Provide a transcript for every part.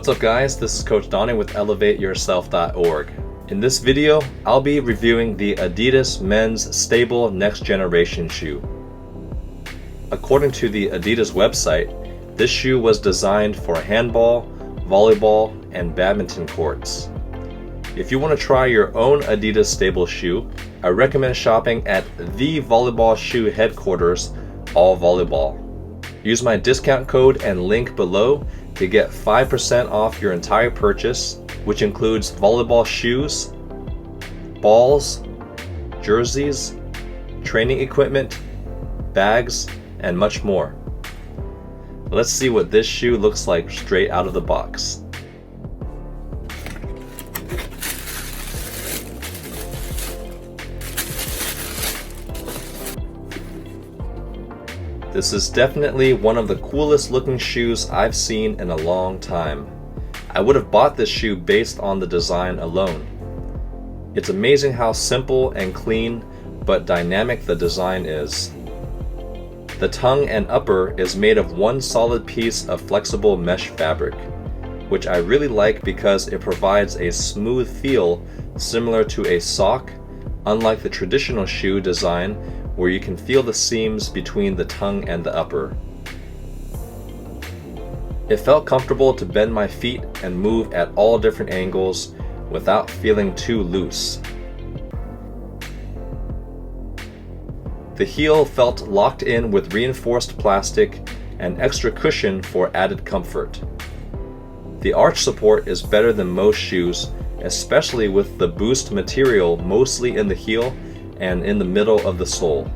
What's up guys, this is Coach Donny with ElevateYourself.org. In this video, I'll be reviewing the Adidas Men's Stabil Next Generation shoe. According to the Adidas website, this shoe was designed for handball, volleyball, and badminton courts. If you want to try your own Adidas Stabil shoe, I recommend shopping at the volleyball shoe headquarters, All Volleyball. Use my discount code and link below to get 5% off your entire purchase, which includes volleyball shoes, balls, jerseys, training equipment, bags, and much more. Let's see what this shoe looks like straight out of the box. This is definitely one of the coolest looking shoes I've seen in a long time. I would have bought this shoe based on the design alone. It's amazing how simple and clean but dynamic the design is. The tongue and upper is made of one solid piece of flexible mesh fabric, which I really like because it provides a smooth feel similar to a sock, unlike the traditional shoe design where you can feel the seams between the tongue and the upper. It felt comfortable to bend my feet and move at all different angles without feeling too loose. The heel felt locked in with reinforced plastic and extra cushion for added comfort. The arch support is better than most shoes, especially with the boost material mostly in the heel and in the middle of the sole.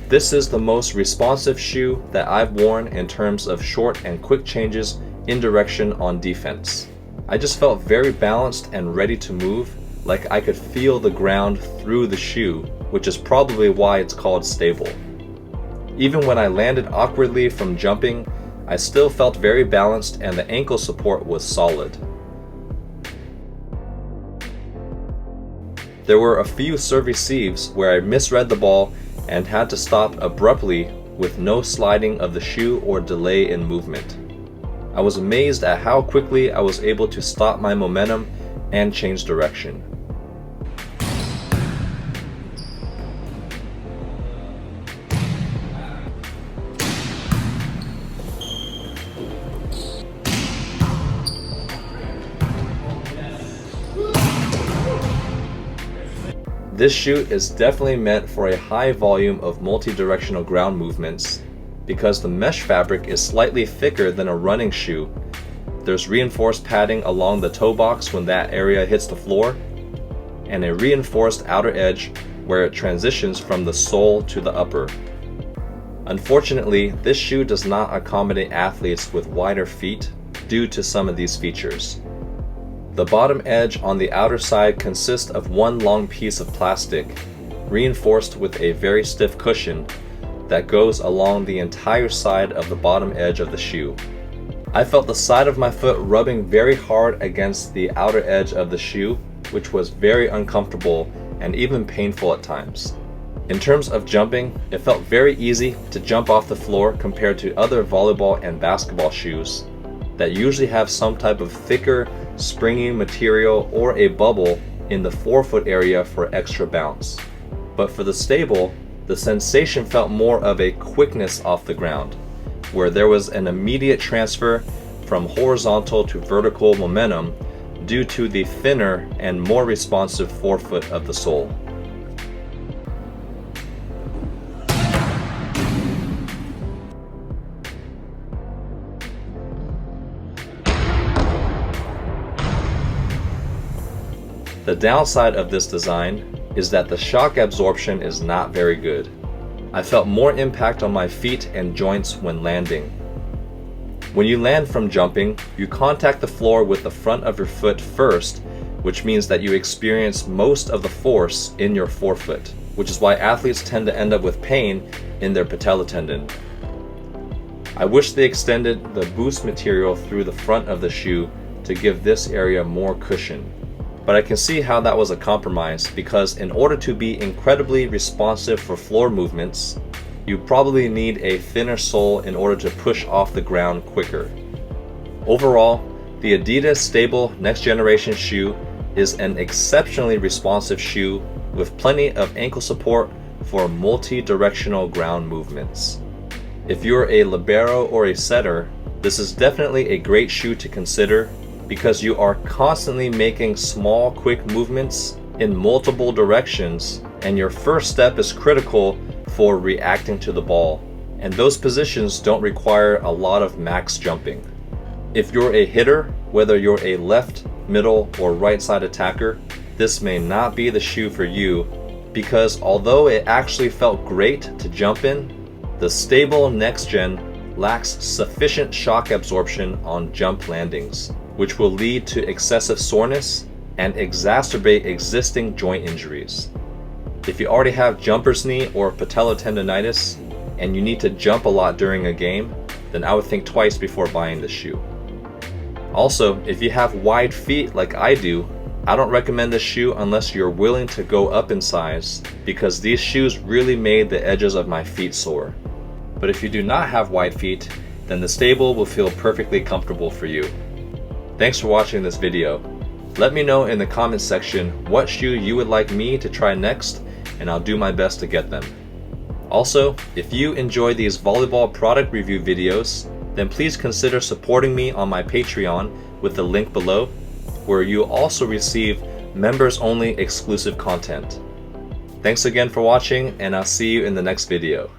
This is the most responsive shoe that I've worn in terms of short and quick changes in direction on defense. I just felt very balanced and ready to move, like I could feel the ground through the shoe, which is probably why it's called Stabil. Even when I landed awkwardly from jumping, I still felt very balanced and the ankle support was solid. There were a few serve receives where I misread the ball and had to stop abruptly with no sliding of the shoe or delay in movement. I was amazed at how quickly I was able to stop my momentum and change direction. This shoe is definitely meant for a high volume of multi-directional ground movements because the mesh fabric is slightly thicker than a running shoe. There's reinforced padding along the toe box when that area hits the floor, and a reinforced outer edge where it transitions from the sole to the upper. Unfortunately, this shoe does not accommodate athletes with wider feet due to some of these features. The bottom edge on the outer side consists of one long piece of plastic, reinforced with a very stiff cushion that goes along the entire side of the bottom edge of the shoe. I felt the side of my foot rubbing very hard against the outer edge of the shoe, which was very uncomfortable and even painful at times. In terms of jumping, it felt very easy to jump off the floor compared to other volleyball and basketball shoes that usually have some type of thicker, springy material or a bubble in the forefoot area for extra bounce. But for the Stabil, the sensation felt more of a quickness off the ground, where there was an immediate transfer from horizontal to vertical momentum due to the thinner and more responsive forefoot of the sole. The downside of this design is that the shock absorption is not very good. I felt more impact on my feet and joints when landing. When you land from jumping, you contact the floor with the front of your foot first, which means that you experience most of the force in your forefoot, which is why athletes tend to end up with pain in their patella tendon. I wish they extended the boost material through the front of the shoe to give this area more cushion. But I can see how that was a compromise because in order to be incredibly responsive for floor movements, you probably need a thinner sole in order to push off the ground quicker. Overall, the Adidas Stabil Next Generation shoe is an exceptionally responsive shoe with plenty of ankle support for multi-directional ground movements. If you're a libero or a setter, this is definitely a great shoe to consider because you are constantly making small, quick movements in multiple directions, and your first step is critical for reacting to the ball, and those positions don't require a lot of max jumping. If you're a hitter, whether you're a left, middle, or right side attacker, this may not be the shoe for you because although it actually felt great to jump in, the Stabil Next Gen lacks sufficient shock absorption on jump landings, which will lead to excessive soreness and exacerbate existing joint injuries. If you already have jumper's knee or patellotendinitis and you need to jump a lot during a game, then I would think twice before buying this shoe. Also, if you have wide feet like I do, I don't recommend this shoe unless you're willing to go up in size because these shoes really made the edges of my feet sore. But if you do not have wide feet, then the Stabil will feel perfectly comfortable for you. Thanks for watching this video. Let me know in the comments section what shoe you would like me to try next, and I'll do my best to get them. Also, if you enjoy these volleyball product review videos, then please consider supporting me on my Patreon with the link below, where you also receive members-only exclusive content. Thanks again for watching, and I'll see you in the next video.